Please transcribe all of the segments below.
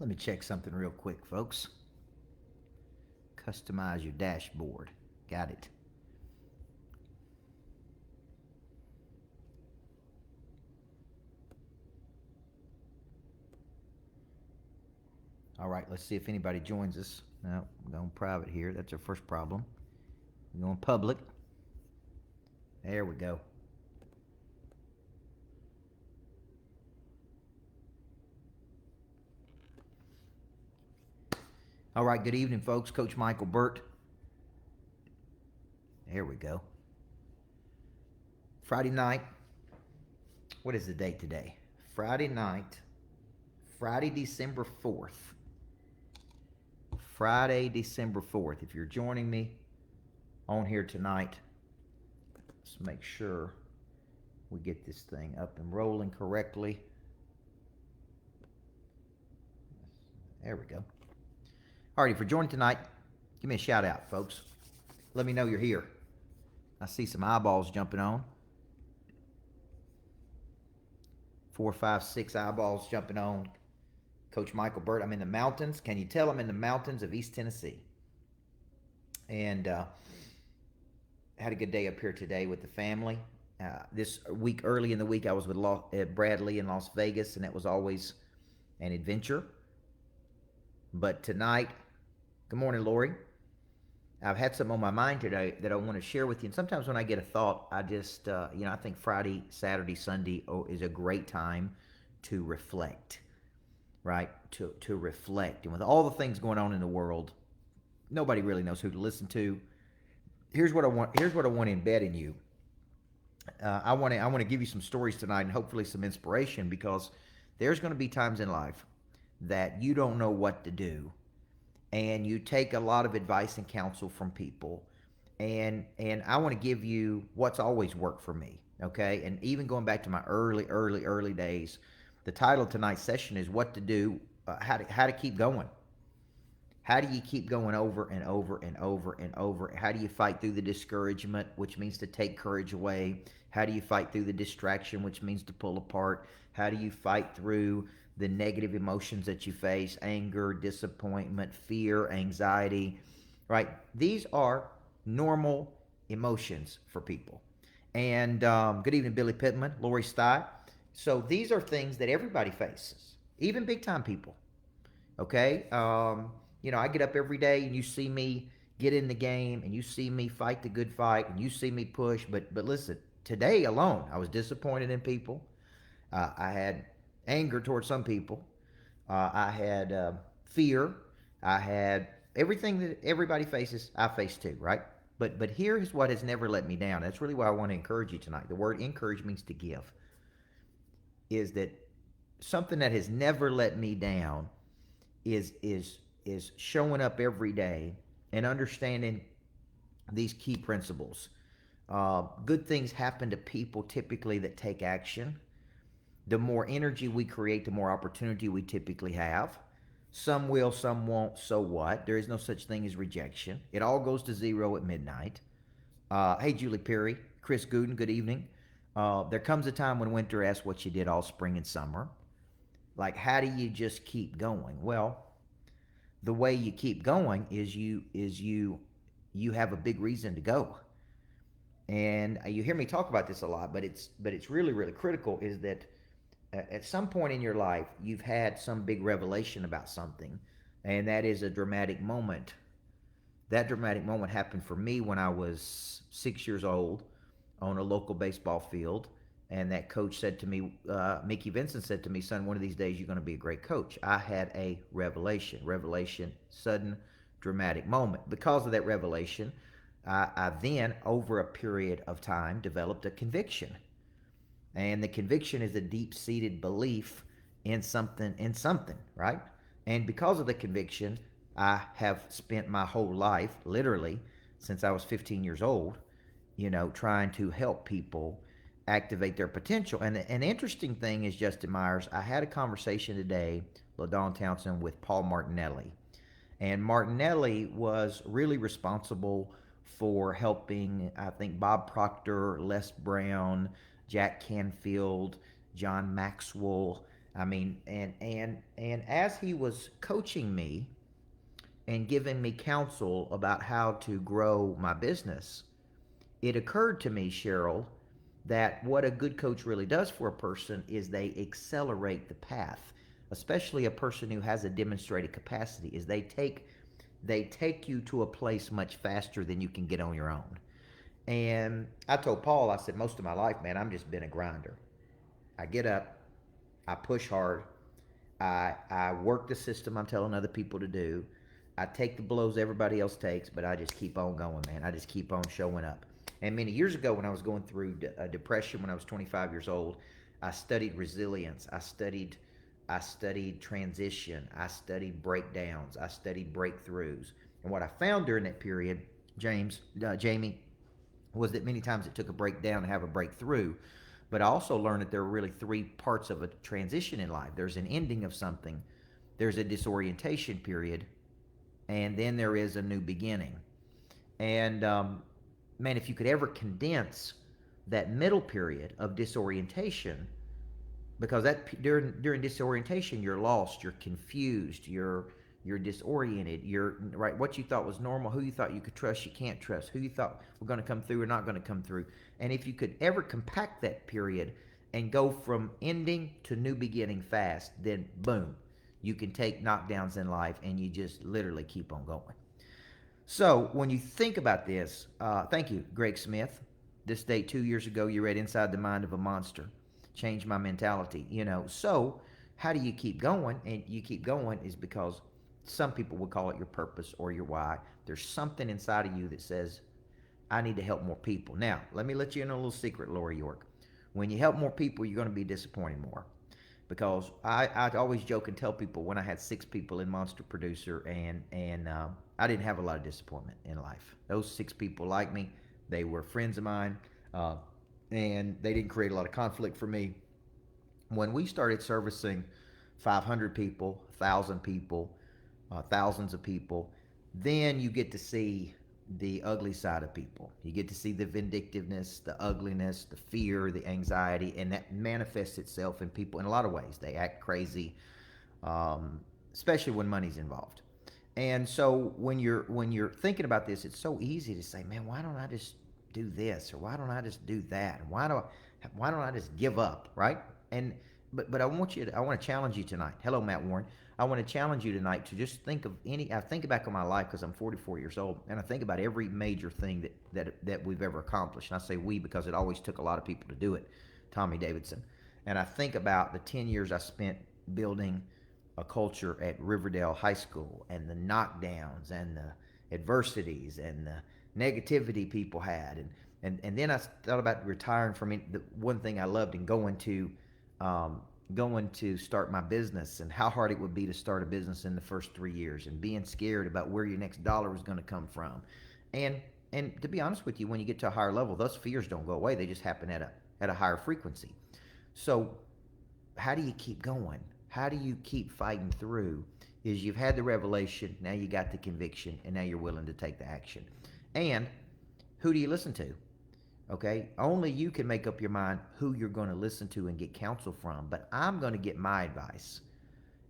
Let me check something real quick, folks. Customize your dashboard. Got it. All right, let's see if anybody joins us. No, we're going private here. That's our first problem. We're going public. There we go. All right, good evening, folks. Coach Michael Burt. There we go. Friday night. What is the date today? Friday night. Friday, December 4th. Friday, December 4th. If you're joining me on here tonight, let's make sure we get this thing up and rolling correctly. There we go. All right, if you're joining tonight, give me a shout out, folks. Let me know you're here. I see some eyeballs jumping on. 4, 5, 6 eyeballs jumping on. Coach Michael Burt, I'm in the mountains. Can you tell I'm in the mountains of East Tennessee? And had a good day up here today with the family. This week, early in the week, I was with Bradley in Las Vegas, and it was always an adventure. But tonight, good morning, Lori. I've had something on my mind today that I want to share with you. And sometimes when I get a thought, I just, I think Friday, Saturday, Sunday is a great time to reflect, right? To reflect. And with all the things going on in the world, nobody really knows who to listen to. Here's what I want to embed in you. I want to give you some stories tonight and hopefully some inspiration, because there's going to be times in life that you don't know what to do, and you take a lot of advice and counsel from people, and I want to give you what's always worked for me, okay? And even going back to my early days, the title of tonight's session is what to do, how to keep going. How do you keep going over and over and over and over? How do you fight through the discouragement, which means to take courage away? How do you fight through the distraction, which means to pull apart? How do you fight through the negative emotions that you face? Anger, disappointment, fear, anxiety, right? These are normal emotions for people. And good evening, Billy Pittman, Lori Sty. So these are things that everybody faces, even big time people, okay? I get up every day and you see me get in the game and you see me fight the good fight and you see me push. But listen, today alone, I was disappointed in people. I had anger towards some people. I had fear. I had everything that everybody faces, I face too, right? But here is what has never let me down. That's really why I want to encourage you tonight. The word encourage means to give. Is that something that has never let me down is showing up every day and understanding these key principles. Good things happen to people typically that take action. The more energy we create, the more opportunity we typically have. Some will, some won't, so what? There is no such thing as rejection. It all goes to zero at midnight. Hey, Julie Perry, Chris Gooden, good evening. There comes a time when winter asks what you did all spring and summer. Like, how do you just keep going? Well, the way you keep going is you have a big reason to go. And you hear me talk about this a lot, but it's really critical, is that at some point in your life you've had some big revelation about something, and that is a dramatic moment. That dramatic moment happened for me when I was 6 years old on a local baseball field. And that coach said to me, Mickey Vincent said to me, son, one of these days you're going to be a great coach. I had a revelation, sudden, dramatic moment. Because of that revelation, I then, over a period of time, developed a conviction. And the conviction is a deep-seated belief in something, right? And because of the conviction, I have spent my whole life, literally, since I was 15 years old, trying to help people activate their potential. And the interesting thing is, Justin Myers, I had a conversation today, LaDawn Townsend, with Paul Martinelli. And Martinelli was really responsible for helping, I think, Bob Proctor, Les Brown, Jack Canfield, John Maxwell, I mean, and as he was coaching me and giving me counsel about how to grow my business, it occurred to me, Cheryl, that what a good coach really does for a person is they accelerate the path, especially a person who has a demonstrated capacity, is they take you to a place much faster than you can get on your own. And I told Paul, I said, most of my life, man, I'm just been a grinder. I get up, I push hard, I work the system I'm telling other people to do. I take the blows everybody else takes, but I just keep on going, man. I just keep on showing up. And many years ago, when I was going through depression, when I was 25 years old, I studied resilience. I studied transition. I studied breakdowns. I studied breakthroughs. And what I found during that period, Jamie, was that many times it took a breakdown to have a breakthrough. But I also learned that there are really three parts of a transition in life. There's an ending of something, there's a disorientation period, and then there is a new beginning. And man, if you could ever condense that middle period of disorientation, because that during disorientation you're lost, you're confused, you're disoriented, you're right, what you thought was normal, who you thought you could trust, you can't trust, who you thought were going to come through or not going to come through. And if you could ever compact that period and go from ending to new beginning fast, then boom, you can take knockdowns in life and you just literally keep on going. So when you think about this, thank you, Greg Smith. This date 2 years ago, you read Inside the Mind of a Monster. Changed my mentality, So how do you keep going? And you keep going is because some people would call it your purpose or your why. There's something inside of you that says, I need to help more people. Now, let me let you in a little secret, Lori York. When you help more people, you're going to be disappointed more. Because I always joke and tell people when I had 6 people in Monster Producer, and I didn't have a lot of disappointment in life. Those 6 people liked me. They were friends of mine, and they didn't create a lot of conflict for me. When we started servicing 500 people, 1,000 people, thousands of people, then you get to see the ugly side of people. You get to see the vindictiveness, the ugliness, the fear, the anxiety, and that manifests itself in people in a lot of ways. They act crazy, especially when money's involved. And so when you're thinking about this, it's so easy to say, man, why don't I just do this, or why don't I just do that, and why don't I just give up, right? And but I want to challenge you tonight. Hello, Matt Warren. I want to challenge you tonight to just think of I think back on my life because I'm 44 years old, and I think about every major thing that we've ever accomplished. And I say we because it always took a lot of people to do it. Tommy Davidson. And I think about the 10 years I spent building a culture at Riverdale High School, and the knockdowns and the adversities and the negativity people had, and then I thought about retiring from it. The one thing I loved and going to start my business, and how hard it would be to start a business in the first 3 years, and being scared about where your next dollar was going to come from. And to be honest with you, when you get to a higher level, those fears don't go away. They just happen at a higher frequency. So how do you keep going? How do you keep fighting through? Is you've had the revelation, now you got the conviction, and now you're willing to take the action. And who do you listen to? Okay, only you can make up your mind who you're going to listen to and get counsel from. But I'm going to get my advice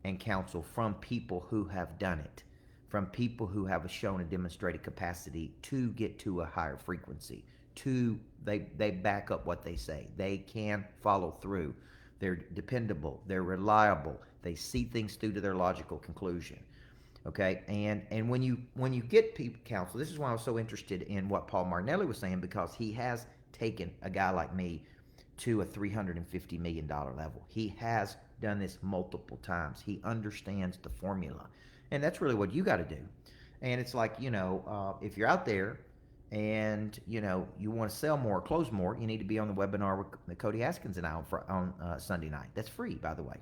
and counsel from people who have done it, from people who have shown a demonstrated capacity to get to a higher frequency. They back up what they say. They can follow through. They're dependable. They're reliable. They see things through to their logical conclusion. Okay, and when you get people counsel, this is why I was so interested in what Paul Martinelli was saying, because he has taken a guy like me to a $350 million level. He has done this multiple times. He understands the formula, and that's really what you got to do. And it's like, if you're out there and you want to sell more, close more, you need to be on the webinar with Cody Haskins and I on Sunday night. That's free, by the way,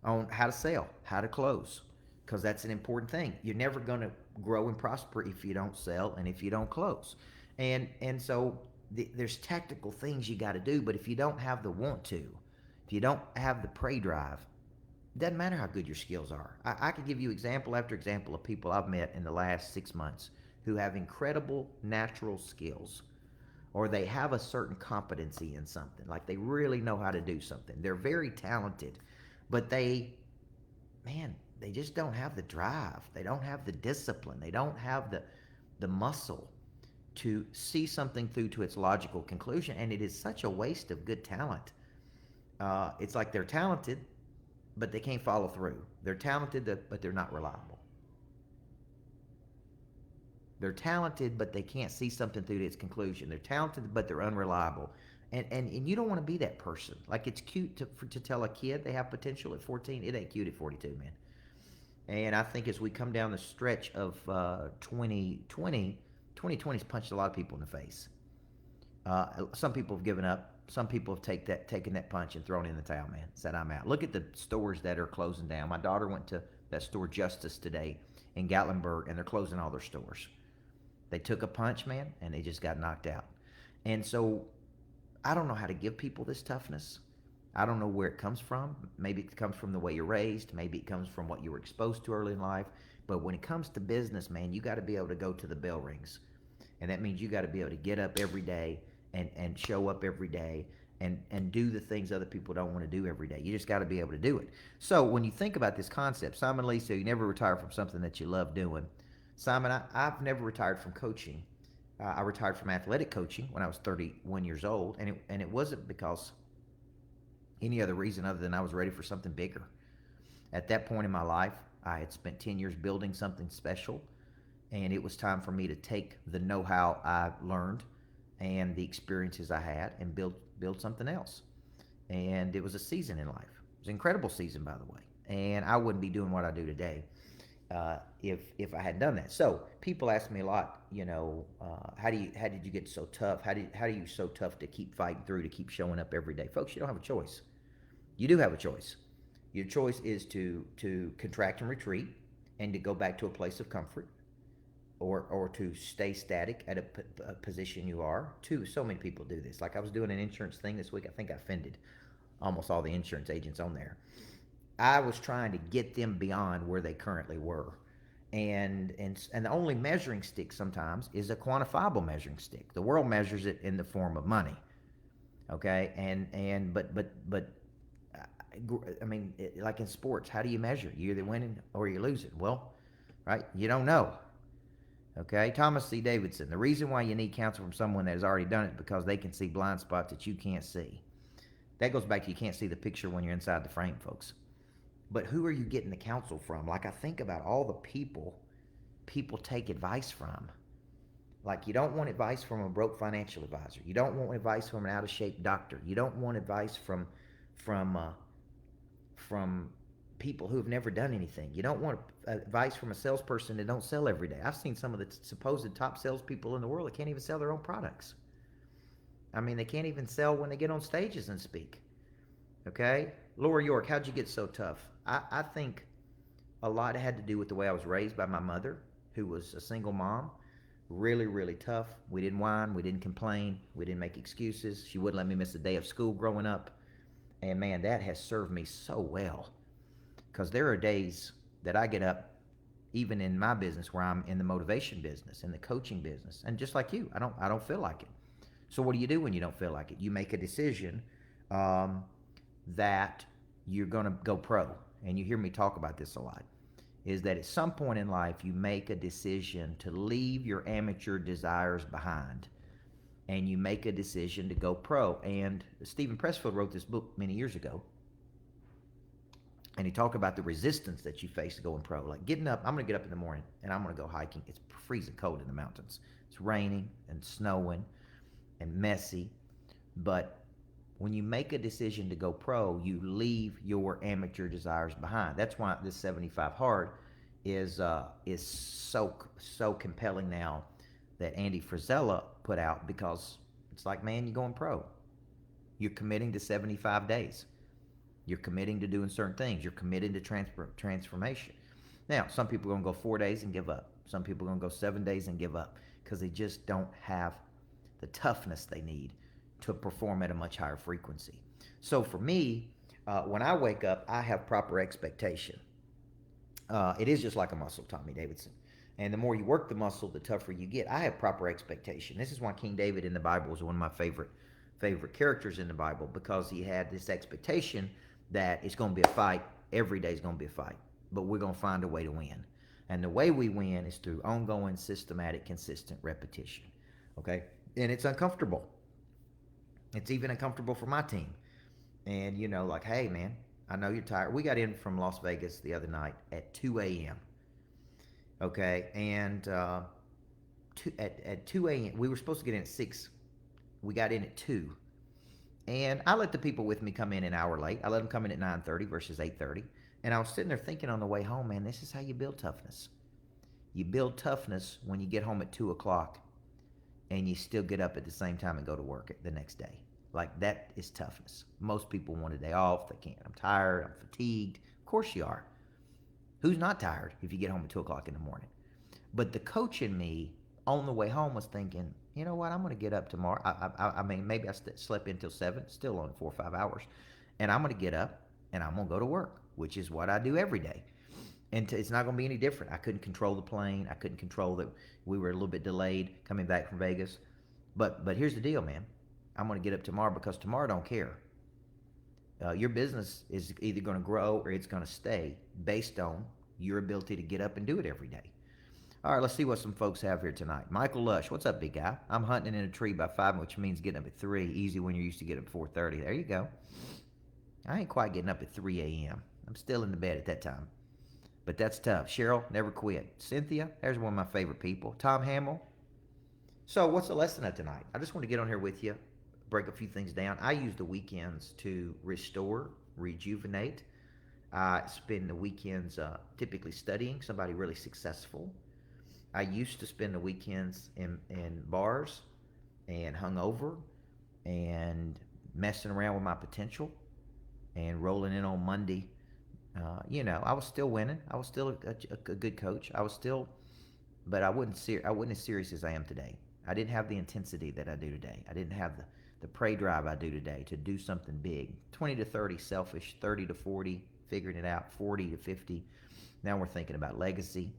on how to sell, how to close, because that's an important thing. You're never going to grow and prosper if you don't sell and if you don't close. And so there's tactical things you got to do, but if you don't have the want to, if you don't have the pray drive, it doesn't matter how good your skills are. I could give you example after example of people I've met in the last 6 months who have incredible natural skills, or they have a certain competency in something, like they really know how to do something. They're very talented, but man, they just don't have the drive. They don't have the discipline. They don't have the muscle to see something through to its logical conclusion. And it is such a waste of good talent. It's like they're talented, but they can't follow through. They're talented, but they're not reliable. They're talented, but they can't see something through to its conclusion. They're talented, but they're unreliable. And you don't want to be that person. Like, it's cute to tell a kid they have potential at 14. It ain't cute at 42, man. And I think as we come down the stretch of 2020's punched a lot of people in the face. Some people have given up. Some people have taken that punch and thrown in the towel, man. Said, I'm out. Look at the stores that are closing down. My daughter went to that store Justice today in Gatlinburg, and they're closing all their stores. They took a punch, man, and they just got knocked out. And so I don't know how to give people this toughness. I don't know where it comes from. Maybe it comes from the way you're raised. Maybe it comes from what you were exposed to early in life. But when it comes to business, man, you got to be able to go to the bell rings. And that means you got to be able to get up every day and show up every day and do the things other people don't want to do every day. You just got to be able to do it. So when you think about this concept, Simon Lee said you never retire from something that you love doing. Simon, I've never retired from coaching. I retired from athletic coaching when I was 31 years old, and it wasn't because any other reason other than I was ready for something bigger. At that point in my life, I had spent 10 years building something special, and it was time for me to take the know-how I learned and the experiences I had and build something else. And it was a season in life. It was an incredible season, by the way. And I wouldn't be doing what I do today if I hadn't done that. So people ask me a lot, how did you get so tough? How do you so tough to keep fighting through, to keep showing up every day? Folks, you don't have a choice. You do have a choice. Your choice is to contract and retreat and to go back to a place of comfort, or to stay static at a position you are. So many people do this. Like, I was doing an insurance thing this week. I think I offended almost all the insurance agents on there. I was trying to get them beyond where they currently were. And the only measuring stick sometimes is a quantifiable measuring stick. The world measures it in the form of money. Okay? But I mean, like in sports, how do you measure? You're either winning or you're losing. Well, right? You don't know. Okay? Thomas C. Davidson, the reason why you need counsel from someone that has already done it is because they can see blind spots that you can't see. That goes back to, you can't see the picture when you're inside the frame, folks. But who are you getting the counsel from? Like, I think about all the people take advice from. Like, you don't want advice from a broke financial advisor. You don't want advice from an out-of-shape doctor. You don't want advice from people who have never done anything. You don't want advice from a salesperson that don't sell every day. I've seen some of the supposed top salespeople in the world that can't even sell their own products. I mean, they can't even sell when they get on stages and speak. Okay? Laura York, how'd you get so tough? I think a lot had to do with the way I was raised by my mother, who was a single mom. Really, really tough. We didn't whine. We didn't complain. We didn't make excuses. She wouldn't let me miss a day of school growing up. And man, that has served me so well. Because there are days that I get up, even in my business, where I'm in the motivation business, in the coaching business, and just like you, I don't feel like it. So what do you do when you don't feel like it? You make a decision that you're going to go pro. And you hear me talk about this a lot, is that at some point in life, you make a decision to leave your amateur desires behind, and you make a decision to go pro. And Stephen Pressfield wrote this book many years ago, and he talked about the resistance that you face going pro. Like, getting up, I'm going to get up in the morning, and I'm going to go hiking. It's freezing cold in the mountains. It's raining and snowing and messy, but when you make a decision to go pro, you leave your amateur desires behind. That's why this 75 Hard is so compelling now, that Andy Frisella put out, because it's like, man, you're going pro. You're committing to 75 days. You're committing to doing certain things. You're committing to transformation. Now, some people are going to go 4 days and give up. Some people are going to go 7 days and give up, because they just don't have the toughness they need to perform at a much higher frequency. So for me, when I wake up, I have proper expectation. It is just like a muscle, Tommy Davidson. And the more you work the muscle, the tougher you get. I have proper expectation. This is why King David in the Bible is one of my favorite characters in the Bible, because he had this expectation that it's going to be a fight. Every day is going to be a fight, but we're going to find a way to win. And the way we win is through ongoing, systematic, consistent repetition. Okay? And it's uncomfortable. It's even uncomfortable for my team. And, like, hey, man, I know you're tired. We got in from Las Vegas the other night at 2 a.m. Okay? And at 2 a.m., we were supposed to get in at 6. We got in at 2. And I let the people with me come in an hour late. I let them come in at 9:30 versus 8:30. And I was sitting there thinking on the way home, man, this is how you build toughness. You build toughness when you get home at 2 o'clock and you still get up at the same time and go to work the next day. Like, that is toughness. Most people want a day off. They can't. I'm tired. I'm fatigued. Of course you are. Who's not tired if you get home at 2 o'clock in the morning? But the coach in me on the way home was thinking, you know what, I'm going to get up tomorrow. I mean, maybe I slept until 7, still on 4 or 5 hours. And I'm going to get up and I'm going to go to work, which is what I do every day. And it's not going to be any different. I couldn't control the plane. I couldn't control that we were a little bit delayed coming back from Vegas. But here's the deal, man. I'm going to get up tomorrow because tomorrow don't care. Your business is either going to grow or it's going to stay based on your ability to get up and do it every day. All right, let's see what some folks have here tonight. Michael Lush, what's up, big guy? I'm hunting in a tree by 5, which means getting up at 3. Easy when you're used to getting up at 4:30. There you go. I ain't quite getting up at 3 a.m. I'm still in the bed at that time. But that's tough. Cheryl, never quit. Cynthia, there's one of my favorite people. Tom Hamill. So what's the lesson of tonight? I just want to get on here with you, break a few things down. I use the weekends to restore, rejuvenate. I spend the weekends typically studying, somebody really successful. I used to spend the weekends in bars and hungover and messing around with my potential and rolling in on Monday. I was still winning. I was still a good coach. But I wasn't as serious as I am today. I didn't have the intensity that I do today. I didn't have the prey drive I do today to do something big. 20 to 30 selfish, 30 to 40 figuring it out, 40 to 50. Now we're thinking about legacy.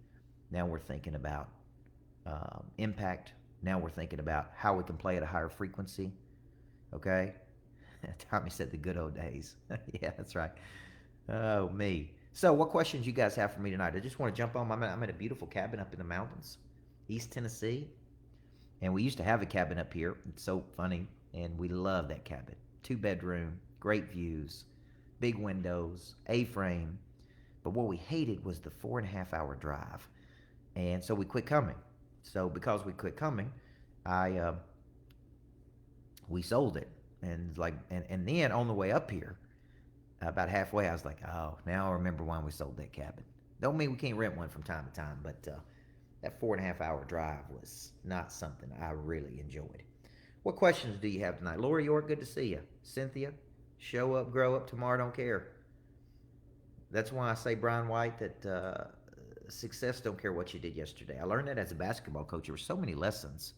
Now we're thinking about impact. Now we're thinking about how we can play at a higher frequency. Okay? Tommy said the good old days. Yeah, that's right. Oh, me. So what questions you guys have for me tonight? I just want to jump on. I'm at a beautiful cabin up in the mountains, East Tennessee. And we used to have a cabin up here. It's so funny. And we love that cabin. 2-bedroom, great views, big windows, A-frame. But what we hated was the 4.5-hour drive. And so we quit coming. So because we quit coming, we sold it. And then on the way up here, about halfway, I was like, oh, now I remember why we sold that cabin. Don't mean we can't rent one from time to time, but that 4.5-hour drive was not something I really enjoyed. What questions do you have tonight? Lori York, good to see you. Cynthia, show up, grow up, tomorrow don't care. That's why I say, Brian White, that success don't care what you did yesterday. I learned that as a basketball coach. There were so many lessons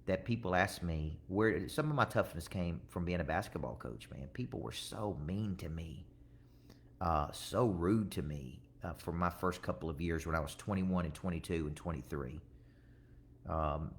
that people asked me where some of my toughness came from being a basketball coach, man. People were so mean to me, so rude to me for my first couple of years when I was 21 and 22 and 23. And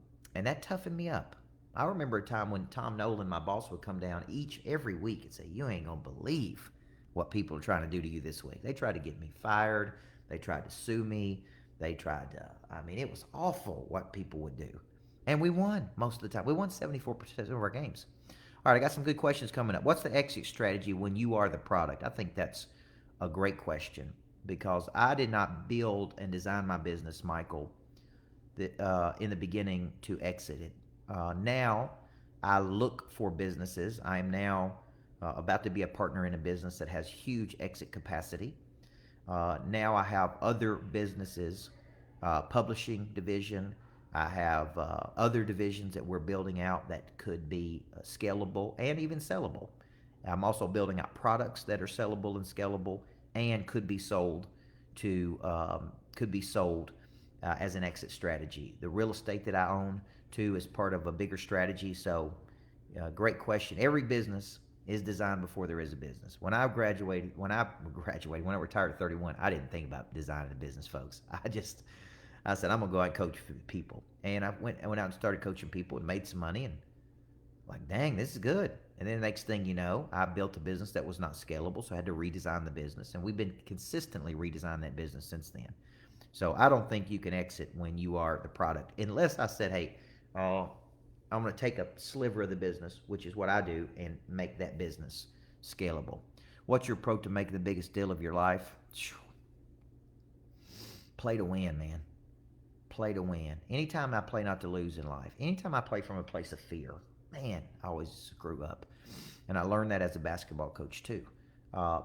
that toughened me up. I remember a time when Tom Nolan, my boss, would come down every week and say, you ain't going to believe what people are trying to do to you this week. They tried to get me fired. They tried to sue me. They tried to, it was awful what people would do. And we won most of the time. We won 74% of our games. All right, I got some good questions coming up. What's the exit strategy when you are the product? I think that's a great question because I did not build and design my business, Michael, in the beginning to exit it. Now I look for businesses. I am now about to be a partner in a business that has huge exit capacity. Now I have other businesses, publishing division. I have other divisions that we're building out that could be scalable and even sellable. I'm also building out products that are sellable and scalable and could be sold as an exit strategy. The real estate that I own too is part of a bigger strategy. So, great question. Every business is designed before there is a business. When I retired at 31, I didn't think about designing a business, folks. I said, I'm gonna go out and coach people. And I went out and started coaching people and made some money and like, dang, this is good. And then the next thing you know, I built a business that was not scalable, so I had to redesign the business. And we've been consistently redesigning that business since then. So I don't think you can exit when you are the product, unless I said, hey, uh, I'm going to take a sliver of the business, which is what I do, and make that business scalable. What's your approach to making the biggest deal of your life? Play to win, man. Play to win. Anytime I play not to lose in life, anytime I play from a place of fear, man, I always screw up. And I learned that as a basketball coach too.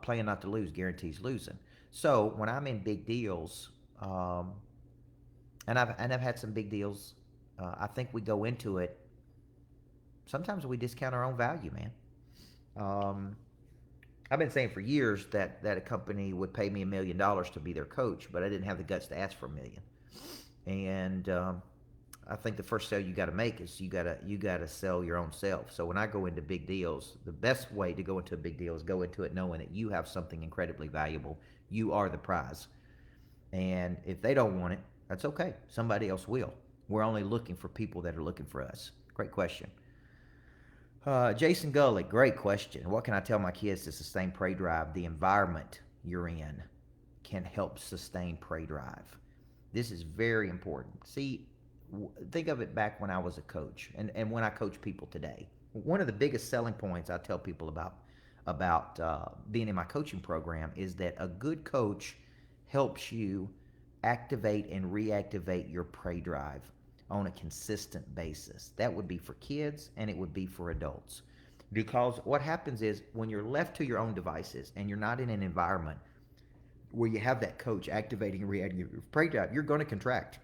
Playing not to lose guarantees losing. So when I'm in big deals, um, and I've had some big deals, I think we go into it. Sometimes we discount our own value, man. Um, I've been saying for years that a company would pay me $1 million to be their coach, but I didn't have the guts to ask for $1 million. And I think the first sale you got to make is you got to sell your own self. So when I go into big deals, the best way to go into a big deal is go into it knowing that you have something incredibly valuable. You are the prize, and if they don't want it, that's okay. Somebody else will. We're only looking for people that are looking for us. Great question. Jason Gully, great question. What can I tell my kids to sustain prey drive? The environment you're in can help sustain prey drive. This is very important. See, think of it back when I was a coach and when I coach people today. One of the biggest selling points I tell people about being in my coaching program is that a good coach helps you activate and reactivate your prey drive on a consistent basis. That would be for kids and it would be for adults. Because what happens is when you're left to your own devices and you're not in an environment where you have that coach activating and reactivating your prey drive, you're going to contract.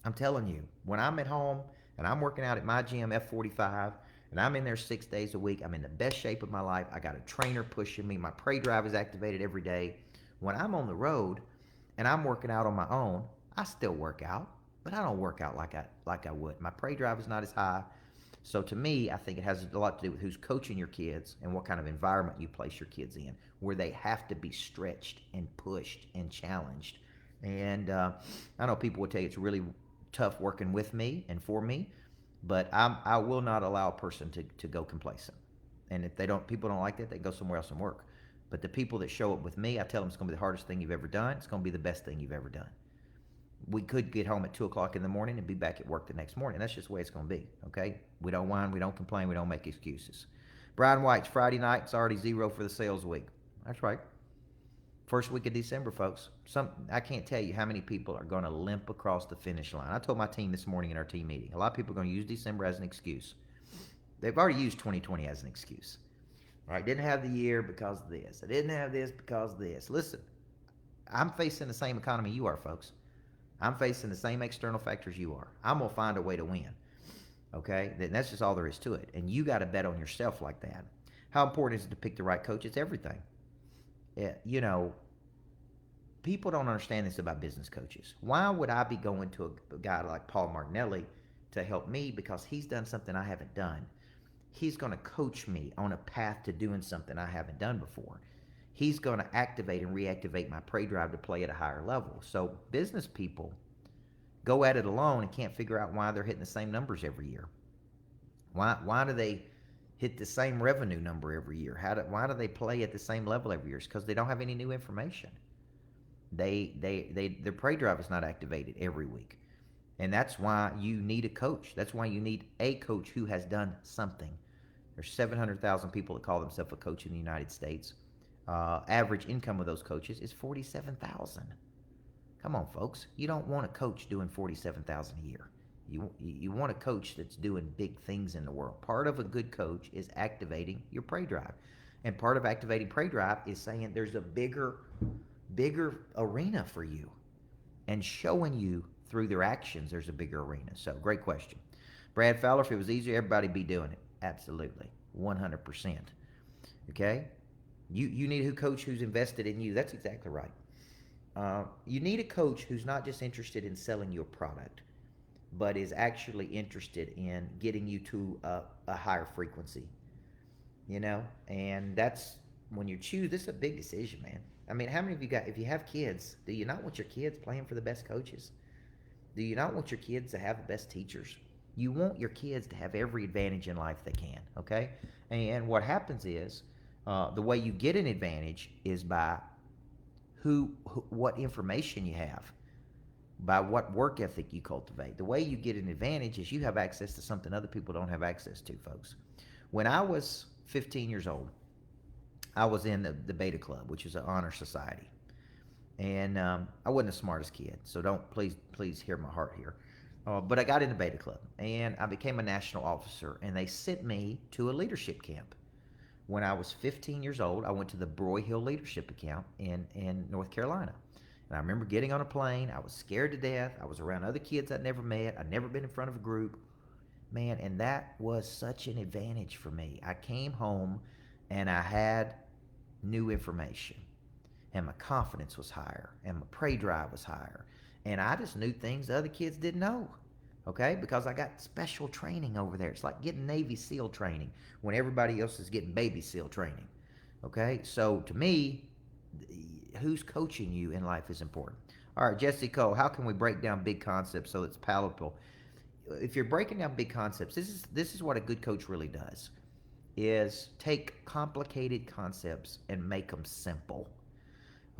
I'm telling you, when I'm at home and I'm working out at my gym F45 and I'm in there 6 days a week, I'm in the best shape of my life. I got a trainer pushing me. My prey drive is activated every day. When I'm on the road and I'm working out on my own, I still work out, but I don't work out like I would. My prey drive is not as high. So to me, I think it has a lot to do with who's coaching your kids and what kind of environment you place your kids in, where they have to be stretched and pushed and challenged. And I know people would tell you it's really tough working with me and for me, but I will not allow a person to go complacent. And if people don't like that, they go somewhere else and work. But the people that show up with me, I tell them it's going to be the hardest thing you've ever done. It's going to be the best thing you've ever done. We could get home at 2 o'clock in the morning and be back at work the next morning. That's just the way it's going to be, okay? We don't whine, we don't complain, we don't make excuses. Brian White's Friday night, it's already zero for the sales week. That's right. First week of December, folks. I can't tell you how many people are going to limp across the finish line. I told my team this morning in our team meeting, a lot of people are going to use December as an excuse. They've already used 2020 as an excuse. All right, didn't have the year because of this. I didn't have this because of this. Listen, I'm facing the same economy you are, folks. I'm facing the same external factors you are. I'm going to find a way to win. Okay? That's just all there is to it. And you got to bet on yourself like that. How important is it to pick the right coach? It's everything. You know, people don't understand this about business coaches. Why would I be going to a guy like Paul Martinelli to help me? Because he's done something I haven't done. He's going to coach me on a path to doing something I haven't done before. He's going to activate and reactivate my prey drive to play at a higher level. So business people go at it alone and can't figure out why they're hitting the same numbers every year. Why do they hit the same revenue number every year? Why do they play at the same level every year? It's because they don't have any new information. Their prey drive is not activated every week. And that's why you need a coach. That's why you need a coach who has done something. There's 700,000 people that call themselves a coach in the United States. Average income of those coaches is $47,000. Come on, folks. You don't want a coach doing $47,000 a year. You want a coach that's doing big things in the world. Part of a good coach is activating your prey drive. And part of activating prey drive is saying there's a bigger arena for you and showing you through their actions there's a bigger arena. So great question. Brad Fowler, if it was easier, everybody'd be doing it. Absolutely. 100%. Okay? You need a coach who's invested in you. That's exactly right. You need a coach who's not just interested in selling your product, but is actually interested in getting you to a higher frequency. You know, and that's when you choose. This is a big decision, man. I mean, how many of you got? If you have kids, do you not want your kids playing for the best coaches? Do you not want your kids to have the best teachers? You want your kids to have every advantage in life they can, okay? And what happens is the way you get an advantage is by what information you have, by what work ethic you cultivate. The way you get an advantage is you have access to something other people don't have access to, folks. When I was 15 years old, I was in the Beta Club, which is an honor society. And I wasn't the smartest kid, so don't please hear my heart here. But I got in the Beta Club, and I became a national officer, and they sent me to a leadership camp. When I was 15 years old, I went to the Broyhill Leadership Camp in North Carolina. And I remember getting on a plane. I was scared to death. I was around other kids I'd never met. I'd never been in front of a group. Man, and that was such an advantage for me. I came home and I had new information, and my confidence was higher, and my prey drive was higher, and I just knew things other kids didn't know. Okay, because I got special training over there. It's like getting Navy SEAL training when everybody else is getting baby SEAL training. Okay, so to me, who's coaching you in life is important. All right, Jesse Cole, how can we break down big concepts so it's palatable? If you're breaking down big concepts, this is what a good coach really does, is take complicated concepts and make them simple.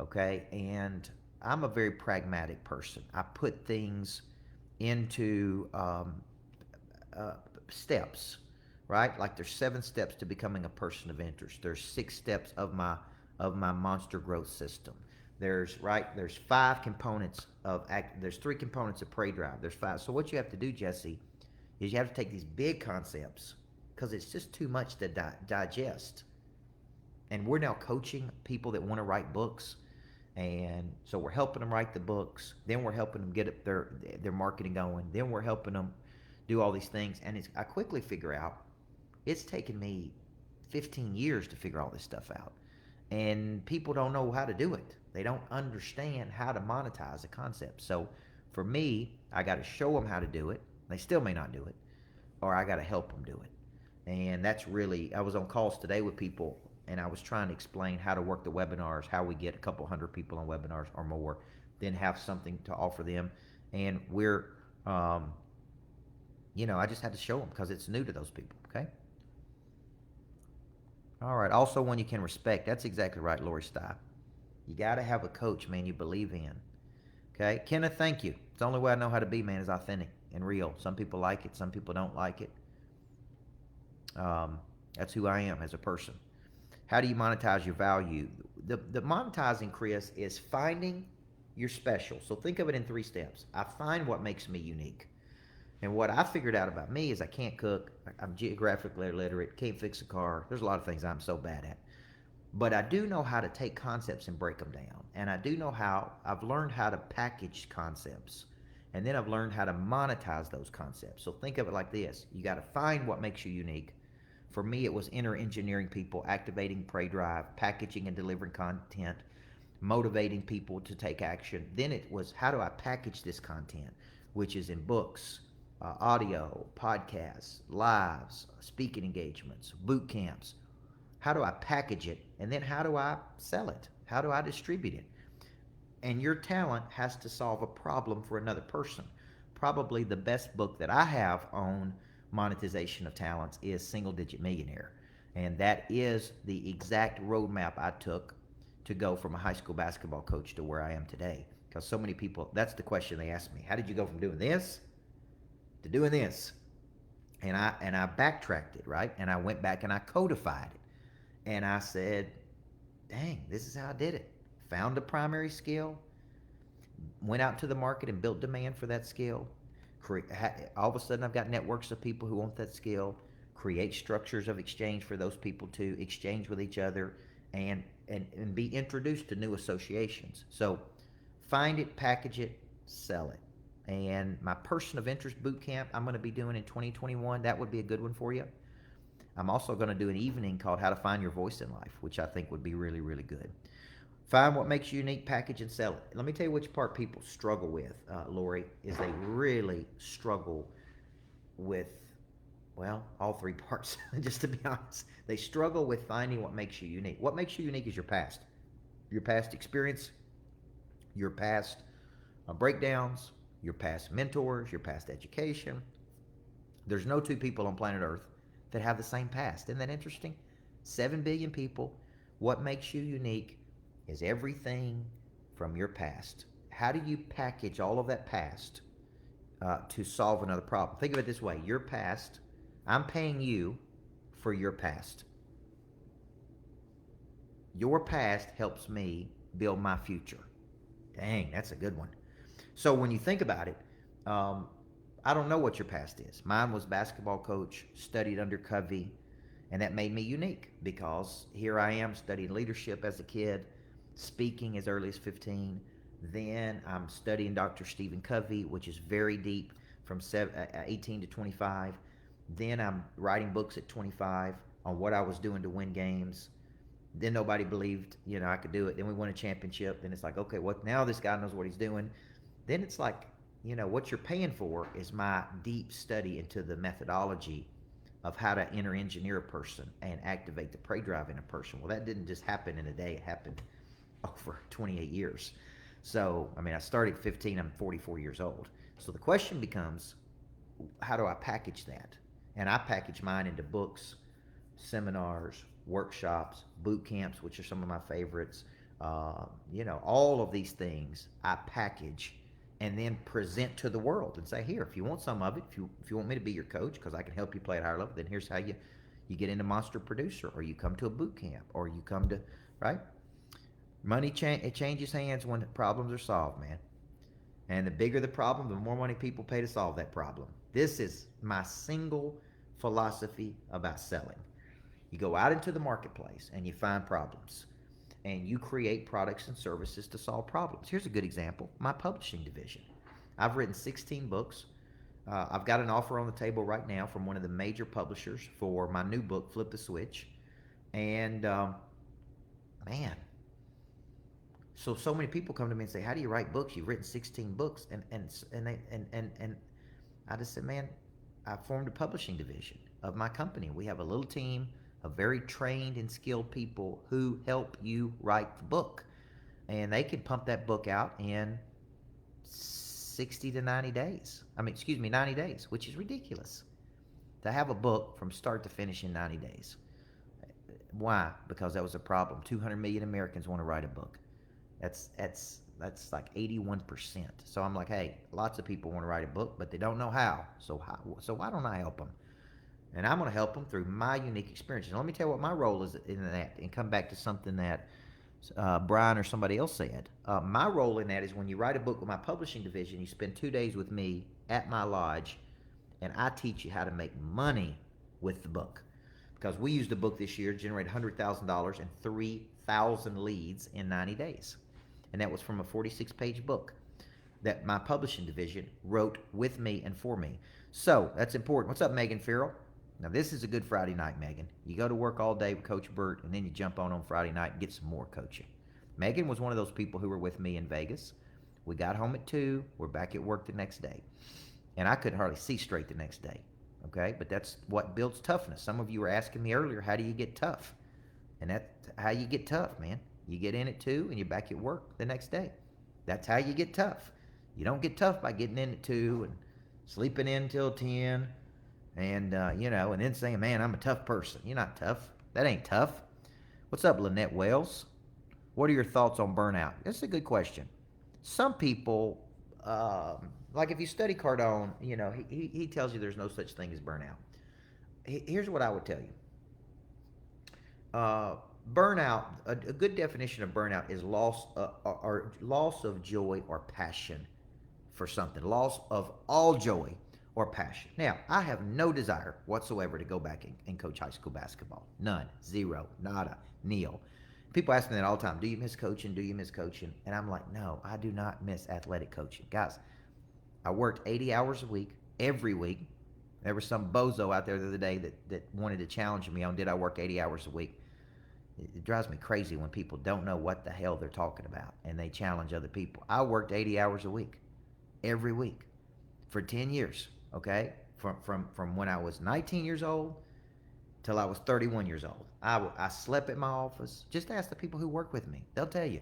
Okay, and I'm a very pragmatic person. I put things into steps, right? Like there's 7 steps to becoming a person of interest. There's 6 steps of my monster growth system. There's 5 components of act. There's 3 components of prey drive. There's 5. So what you have to do, Jesse, is you have to take these big concepts because it's just too much to digest. And we're now coaching people that want to write books, and so we're helping them write the books. Then we're helping them get their marketing going. Then we're helping them do all these things. And I quickly figure out it's taken me 15 years to figure all this stuff out. And people don't know how to do it. They don't understand how to monetize a concept. So for me, I got to show them how to do it. They still may not do it, or I got to help them do it. And that's really, I was on calls today with people, and I was trying to explain how to work the webinars, how we get a couple hundred people on webinars or more, then have something to offer them. And we're, I just had to show them because it's new to those people, okay? All right, also one you can respect. That's exactly right, Lori Stye. You got to have a coach, man, you believe in. Okay, Kenneth, thank you. It's the only way I know how to be, man, is authentic and real. Some people like it, some people don't like it. That's who I am as a person. How do you monetize your value? The monetizing, Chris, is finding your special. So think of it in 3 steps. I find what makes me unique. And what I figured out about me is I can't cook. I'm geographically illiterate, can't fix a car. There's a lot of things I'm so bad at. But I do know how to take concepts and break them down. And I do know I've learned how to package concepts. And then I've learned how to monetize those concepts. So think of it like this. You got to find what makes you unique. For me, it was inner engineering people, activating prey drive, packaging and delivering content, motivating people to take action. Then it was, how do I package this content, which is in books, audio, podcasts, lives, speaking engagements, boot camps. How do I package it? And then how do I sell it? How do I distribute it? And your talent has to solve a problem for another person. Probably the best book that I have on monetization of talents is Single Digit Millionaire. And that is the exact roadmap I took to go from a high school basketball coach to where I am today. Because so many people, that's the question they ask me. How did you go from doing this to doing this? And I backtracked it, right? And I went back and I codified it. And I said, dang, this is how I did it. Found a primary skill, went out to the market and built demand for that skill. All of a sudden, I've got networks of people who want that skill. Create structures of exchange for those people to exchange with each other and be introduced to new associations. So find it, package it, sell it. And my person of interest boot camp I'm going to be doing in 2021, that would be a good one for you. I'm also going to do an evening called How to Find Your Voice in Life, which I think would be really, really good. Find what makes you unique, package and sell it. Let me tell you which part people struggle with, Lori, is they really struggle with, well, all 3 parts, just to be honest. They struggle with finding what makes you unique. What makes you unique is your past experience, your past breakdowns, your past mentors, your past education. There's no two people on planet Earth that have the same past. Isn't that interesting? 7 billion people. What makes you unique is everything from your past. How do you package all of that past to solve another problem? Think of it this way: your past, I'm paying you for your past. Your past helps me build my future. Dang, that's a good one. So when you think about it, um, I don't know what your past is. Mine was basketball coach, studied under Covey, and that made me unique because here I am studying leadership as a kid, speaking as early as 15. Then I'm studying Dr. Stephen Covey, which is very deep from 18 to 25. Then I'm writing books at 25 on what I was doing to win games. Then nobody believed, I could do it. Then we won a championship. Then it's like, okay, what now? This guy knows what he's doing. Then it's like, what you're paying for is my deep study into the methodology of how to enter engineer a person and activate the prey drive in a person. Well, that didn't just happen in a day. It happened over 28 years. So, I started at 15. I'm 44 years old. So the question becomes, how do I package that? And I package mine into books, seminars, workshops, boot camps, which are some of my favorites. All of these things I package and then present to the world and say, here, if you want some of it, if you want me to be your coach because I can help you play at a higher level, then here's how you get into Monster Producer, or you come to a boot camp, or you come to, right? Money it changes hands when problems are solved, man. And the bigger the problem, the more money people pay to solve that problem. This is my single philosophy about selling. You go out into the marketplace and you find problems, and you create products and services to solve problems. Here's a good example: my publishing division. I've written 16 books. I've got an offer on the table right now from one of the major publishers for my new book, Flip the Switch. And man, so many people come to me and say, "How do you write books? You've written 16 books," and I just said, "Man, I formed a publishing division of my company. We have a little team of very trained and skilled people who help you write the book. And they can pump that book out in 60 to 90 days. 90 days, which is ridiculous. To have a book from start to finish in 90 days. Why? Because that was a problem. 200 million Americans want to write a book. That's like 81%. So I'm like, hey, lots of people want to write a book, but they don't know how. So why don't I help them? And I'm going to help them through my unique experiences. And let me tell you what my role is in that, and come back to something that Brian or somebody else said. My role in that is when you write a book with my publishing division, you spend 2 days with me at my lodge, and I teach you how to make money with the book. Because we used a book this year to generate $100,000 and 3,000 leads in 90 days. And that was from a 46-page book that my publishing division wrote with me and for me. So that's important. What's up, Megan Farrell? Now, this is a good Friday night, Megan. You go to work all day with Coach Burt, and then you jump on Friday night and get some more coaching. Megan was one of those people who were with me in Vegas. We got home at 2. We're back at work the next day. And I couldn't hardly see straight the next day, okay? But that's what builds toughness. Some of you were asking me earlier, how do you get tough? And that's how you get tough, man. You get in at 2, and you're back at work the next day. That's how you get tough. You don't get tough by getting in at 2 and sleeping in till 10. And, and then saying, man, I'm a tough person. You're not tough. That ain't tough. What's up, Lynette Wells? What are your thoughts on burnout? That's a good question. Some people, like if you study Cardone, he tells you there's no such thing as burnout. Here's what I would tell you. Burnout, a good definition of burnout is loss of joy or passion for something. Loss of all joy or passion. Now, I have no desire whatsoever to go back and coach high school basketball. None. Zero. Nada. Nil. People ask me that all the time. Do you miss coaching? Do you miss coaching? And I'm like, no, I do not miss athletic coaching. Guys, I worked 80 hours a week, every week. There was some bozo out there the other day that wanted to challenge me on, did I work 80 hours a week? It drives me crazy when people don't know what the hell they're talking about and they challenge other people. I worked 80 hours a week, every week, for 10 years. Okay, from when I was 19 years old till I was 31 years old. I slept at my office. Just ask the people who work with me. They'll tell you.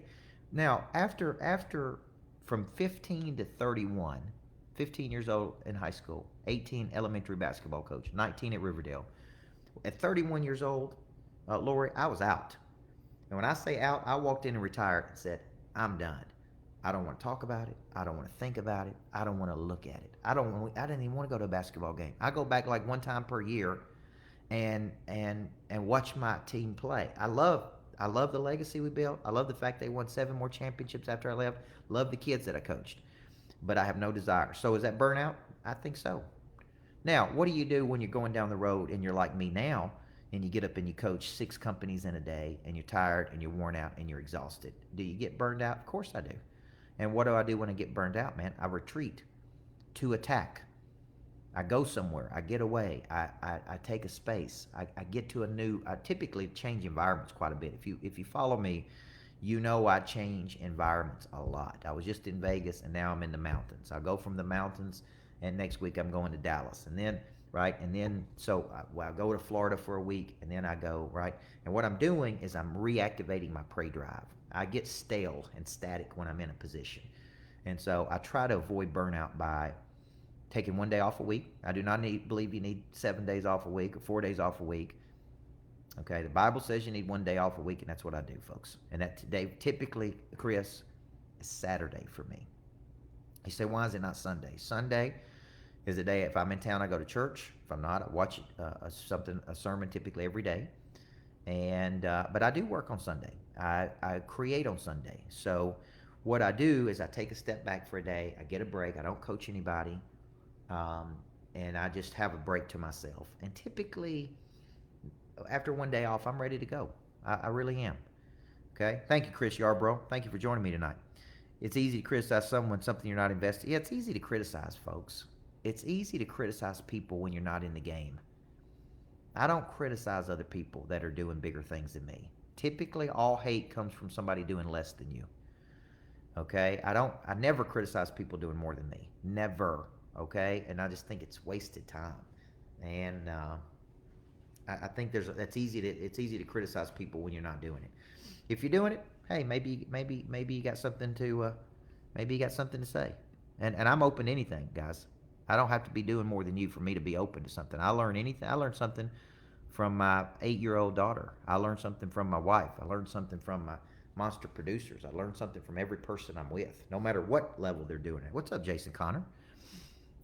Now, after from 15 to 31, 15 years old in high school, 18 elementary basketball coach, 19 at Riverdale. At 31 years old, Lori, I was out. And when I say out, I walked in and retired and said, I'm done. I don't want to talk about it. I don't want to think about it. I don't want to look at it. I didn't even want to go to a basketball game. I go back like one time per year and watch my team play. I love the legacy we built. I love the fact they won 7 more championships after I left. Love the kids that I coached. But I have no desire. So is that burnout? I think so. Now, what do you do when you're going down the road and you're like me now and you get up and you coach 6 companies in a day and you're tired and you're worn out and you're exhausted? Do you get burned out? Of course I do. And what do I do when I get burned out, man? I retreat to attack. I go somewhere. I get away. I take a space. I get to a new. I typically change environments quite a bit. If you follow me, you know I change environments a lot. I was just in Vegas and now I'm in the mountains. I go from the mountains and next week I'm going to Dallas and then right and then so I go to Florida for a week and then I go right and what I'm doing is I'm reactivating my prey drive. I get stale and static when I'm in a position, and so I try to avoid burnout by taking one day off a week. I do not believe you need 7 days off a week or 4 days off a week. Okay, the Bible says you need one day off a week, and that's what I do, folks. And that day, typically, Chris, is Saturday for me. You say, why is it not Sunday? Sunday is a day, if I'm in town, I go to church. If I'm not, I watch a sermon typically every day. And but I do work on Sunday. I create on Sunday. So what I do is I take a step back for a day. I get a break. I don't coach anybody. And I just have a break to myself. And typically, after one day off, I'm ready to go. I really am. Okay? Thank you, Chris Yarbrough. Thank you for joining me tonight. It's easy to criticize someone, something you're not invested. Yeah, it's easy to criticize, folks. It's easy to criticize people when you're not in the game. I don't criticize other people that are doing bigger things than me. Typically, all hate comes from somebody doing less than you. Okay? I never criticize people doing more than me. Never. Okay? And I just think it's wasted time. And I think it's easy to criticize people when you're not doing it. If you're doing it, hey, maybe you got something to say. And I'm open to anything, guys. I don't have to be doing more than you for me to be open to something. I learned something from my 8-year-old daughter. I learned something from my wife. I learned something from my monster producers. I learned something from every person I'm with, no matter what level they're doing it. What's up, Jason Connor?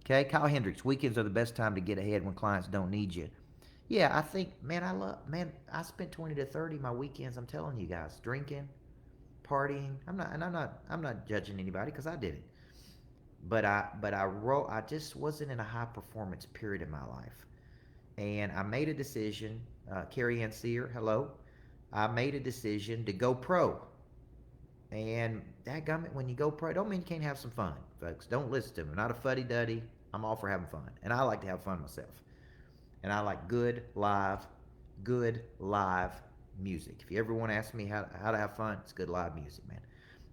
Okay, Kyle Hendricks. Weekends are the best time to get ahead when clients don't need you. Yeah, I think, man, I spent 20 to 30 my weekends. I'm telling you guys, drinking, partying. I'm not judging anybody because I did it. But I just wasn't in a high performance period in my life, and I made a decision. Carrie Ann Sear, hello. I made a decision to go pro, and dadgummit, when you go pro, don't mean you can't have some fun, folks. Don't listen to me. I'm not a fuddy duddy. I'm all for having fun, and I like to have fun myself. And I like good live music. If you ever want to ask me how to have fun, it's good live music, man.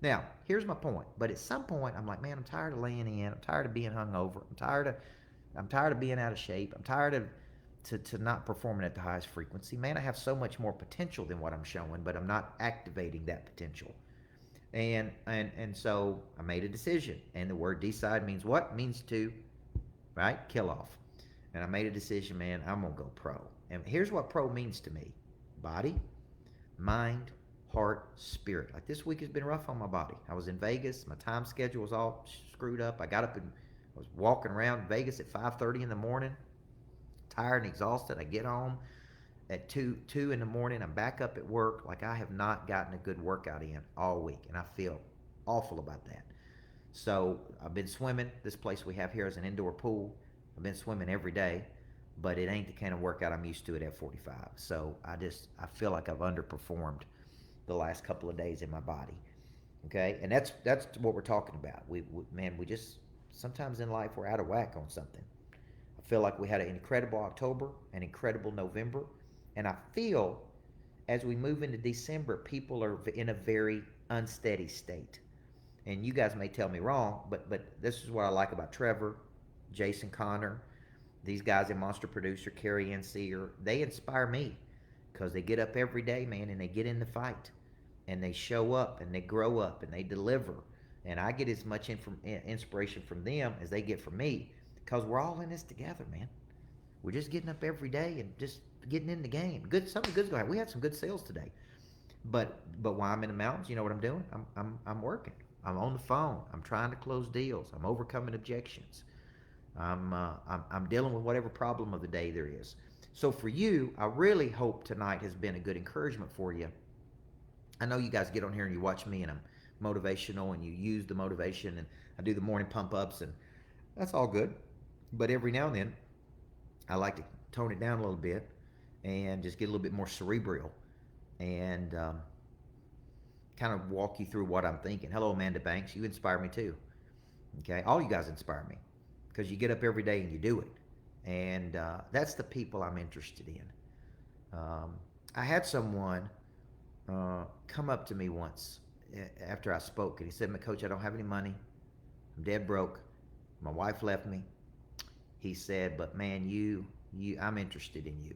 Now, here's my point. But at some point, I'm like, man, I'm tired of laying in. I'm tired of being hungover. I'm tired of being out of shape. I'm tired of to not performing at the highest frequency. Man, I have so much more potential than what I'm showing, but I'm not activating that potential. And so I made a decision. And the word decide means what? It means to, right? Kill off. And I made a decision, man, I'm going to go pro. And here's what pro means to me. Body, mind, heart, spirit. Like this week has been rough on my body. I was in Vegas. My time schedule was all screwed up. I got up and I was walking around Vegas at 5:30 in the morning, tired and exhausted. I get home at 2 in the morning. I'm back up at work. Like I have not gotten a good workout in all week, and I feel awful about that. So I've been swimming. This place we have here is an indoor pool. I've been swimming every day, but it ain't the kind of workout I'm used to at F45. So I feel like I've underperformed the last couple of days in my body. Okay, and that's what we're talking about. We just sometimes in life we're out of whack on something. I feel like we had an incredible October, an incredible November, and I feel as we move into December, people are in a very unsteady state. And you guys may tell me wrong, but this is what I like about Trevor, Jason Connor, these guys in Monster Producer, Carrie Ann Sear. They inspire me because they get up every day, man, and they get in the fight, and they show up, and they grow up, and they deliver, And I get as much inspiration from them as they get from me because we're all in this together, man. We're just getting up every day and just getting in the game. Good, something good's going to happen. We had some good sales today. But while I'm in the mountains, you know what I'm doing? I'm working. I'm on the phone. I'm trying to close deals. I'm overcoming objections. I'm dealing with whatever problem of the day there is. So for you, I really hope tonight has been a good encouragement for you. I know you guys get on here and you watch me and I'm motivational and you use the motivation and I do the morning pump ups and that's all good. But every now and then, I like to tone it down a little bit and just get a little bit more cerebral and kind of walk you through what I'm thinking. Hello, Amanda Banks. You inspire me too. Okay, all you guys inspire me because you get up every day and you do it, and that's the people I'm interested in. I had someone come up to me once after I spoke, and he said, "Coach, I don't have any money. I'm dead broke. My wife left me." He said, "But man, I'm interested in you."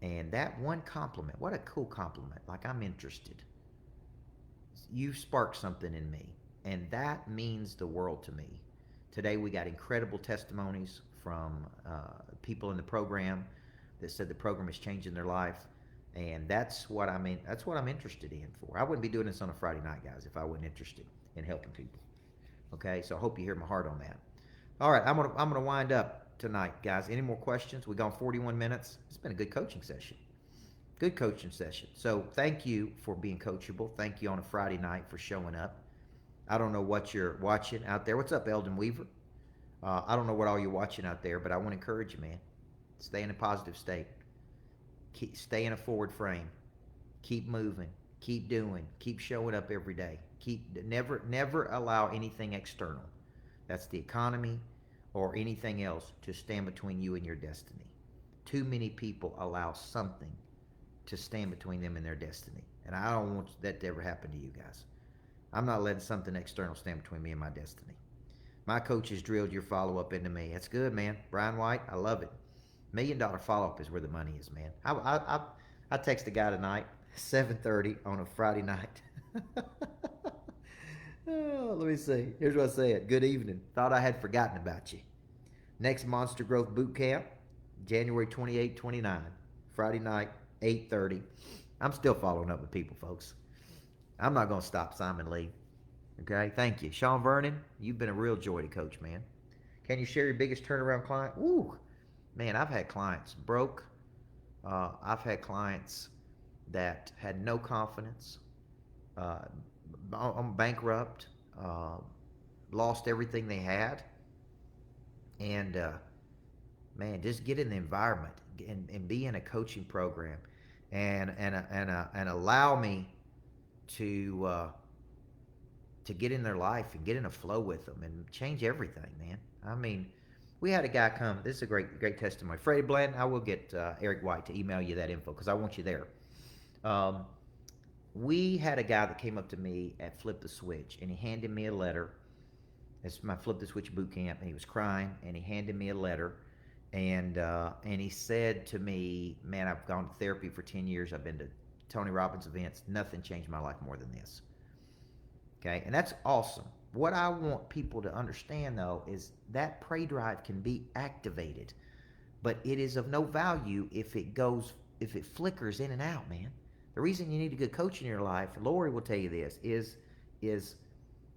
And that one compliment, what a cool compliment! Like I'm interested. You sparked something in me, and that means the world to me. Today we got incredible testimonies from people in the program that said the program is changing their life, and that's what I mean. That's what I'm interested in. For I wouldn't be doing this on a Friday night, guys, if I wasn't interested in helping people. Okay, so I hope you hear my heart on that. All right, I'm gonna wind up tonight, guys. Any more questions? We've gone 41 minutes. It's been a good coaching session. Good coaching session. So thank you for being coachable. Thank you on a Friday night for showing up. I don't know what you're watching out there. What's up, Eldon Weaver? I don't know what all you're watching out there, but I want to encourage you, man. Stay in a positive state. Stay in a forward frame. Keep moving. Keep doing. Keep showing up every day. Never allow anything external. That's the economy or anything else to stand between you and your destiny. Too many people allow something to stand between them and their destiny. And I don't want that to ever happen to you guys. I'm not letting something external stand between me and my destiny. My coach has drilled your follow-up into me. That's good, man. Brian White, I love it. $1 million follow-up is where the money is, man. I text a guy tonight, 7:30 on a Friday night. Oh, let me see. Here's what I said. Good evening. Thought I had forgotten about you. Next Monster Growth Boot Camp, January 28, 29. Friday night, 8:30. I'm still following up with people, folks. I'm not going to stop, Simon Lee. Okay, thank you. Sean Vernon, you've been a real joy to coach, man. Can you share your biggest turnaround client? Woo! Man, I've had clients broke. I've had clients that had no confidence. I'm bankrupt. Lost everything they had. And, man, just get in the environment and be in a coaching program and allow me to get in their life and get in a flow with them and change everything, man. I mean, we had a guy come. This is a great testimony. Freddie Blanton, I will get Eric White to email you that info because I want you there. We had a guy that came up to me at Flip the Switch, and he handed me a letter. It's my Flip the Switch boot camp, and he was crying, and he handed me a letter, and he said to me, "Man, I've gone to therapy for 10 years. I've been to Tony Robbins events. Nothing changed my life more than this." Okay, and that's awesome. What I want people to understand, though, is that prey drive can be activated, but it is of no value if it flickers in and out, man. The reason you need a good coach in your life, Lori will tell you this, is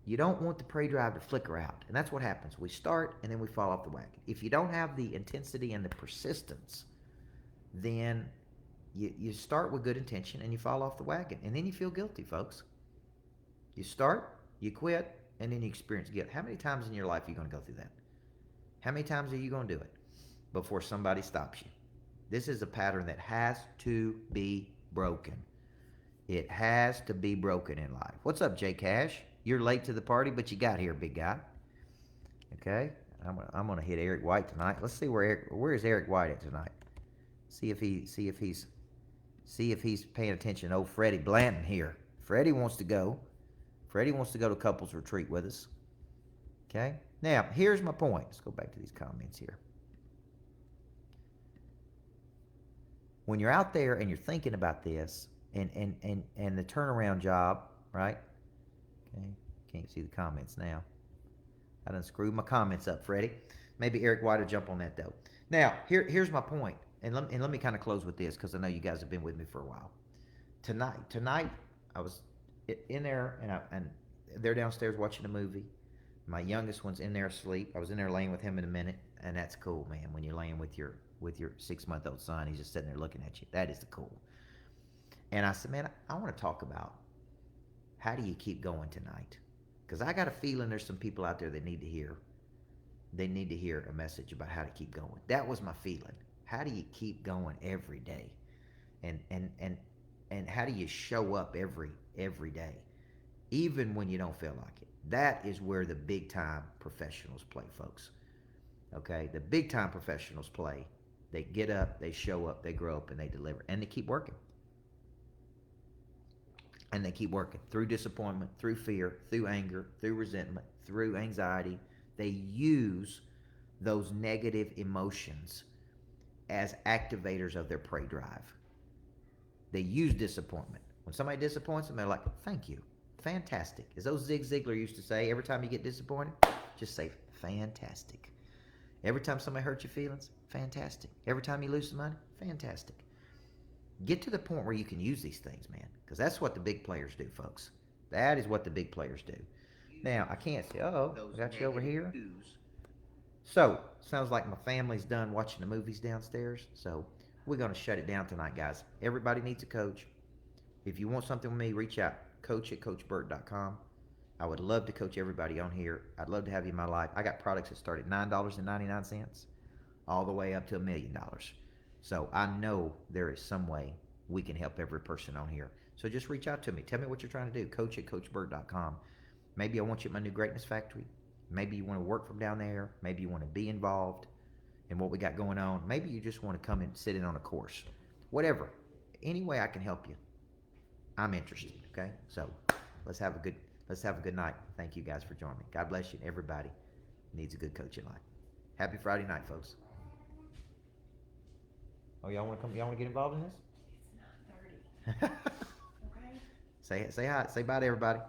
you don't want the prey drive to flicker out. And that's what happens. We start and then we fall off the wagon. If you don't have the intensity and the persistence, then you start with good intention and you fall off the wagon. And then you feel guilty, folks. You start, you quit, and then you experience guilt. How many times in your life are you going to go through that? How many times are you going to do it before somebody stops you? This is a pattern that has to be broken. It has to be broken in life. What's up, Jay Cash? You're late to the party, but you got here, big guy. Okay, I'm gonna hit Eric White tonight. Let's see where is Eric White at tonight. See if he's paying attention. Oh, Freddie Blanton here. Freddie wants to go. Freddie wants to go to couples retreat with us. Okay. Now here's my point. Let's go back to these comments here. When you're out there and you're thinking about this and the turnaround job, right? Okay. Can't see the comments now. I done screwed my comments up, Freddie. Maybe Eric White will jump on that though. Now, here's my point, and let me kind of close with this because I know you guys have been with me for a while. Tonight, I was in there, and they're downstairs watching a movie. My youngest one's in there asleep. I was in there laying with him in a minute, and that's cool, man. When you're laying with your 6 month old son, he's just sitting there looking at you. That is the cool. And I said, man, I want to talk about how do you keep going tonight? Because I got a feeling there's some people out there that need to hear. They need to hear a message about how to keep going. That was my feeling. How do you keep going every day? And how do you show up every day, even when you don't feel like it? That is where the big time professionals play, folks. Okay, the big time professionals play. They get up, they show up, they grow up, and they deliver, and they keep working. And they keep working through disappointment, through fear, through anger, through resentment, through anxiety. They use those negative emotions as activators of their prey drive. They use disappointment. When somebody disappoints them, they're like, thank you. Fantastic. As those Zig Ziglar used to say, every time you get disappointed, just say, fantastic. Every time somebody hurts your feelings, fantastic. Every time you lose some money, fantastic. Get to the point where you can use these things, man, because that's what the big players do, folks. That is what the big players do. Now, I can't say, oh, I got you over here. So, sounds like my family's done watching the movies downstairs, so we're going to shut it down tonight, guys. Everybody needs a coach. If you want something with me, reach out. Coach@coachburt.com. I would love to coach everybody on here. I'd love to have you in my life. I got products that start at $9.99 all the way up to $1 million. So I know there is some way we can help every person on here. So just reach out to me. Tell me what you're trying to do. Coach@coachburt.com. Maybe I want you at my new greatness factory. Maybe you want to work from down there. Maybe you want to be involved in what we got going on. Maybe you just want to come and sit in on a course. Whatever. Any way I can help you, I'm interested. Okay? So let's have a good night. Thank you guys for joining me. God bless you. Everybody needs a good coach in life. Happy Friday night, folks. Oh, y'all want to come? Y'all want to get involved in this? It's 9:30. Okay. Say hi. Say bye to everybody.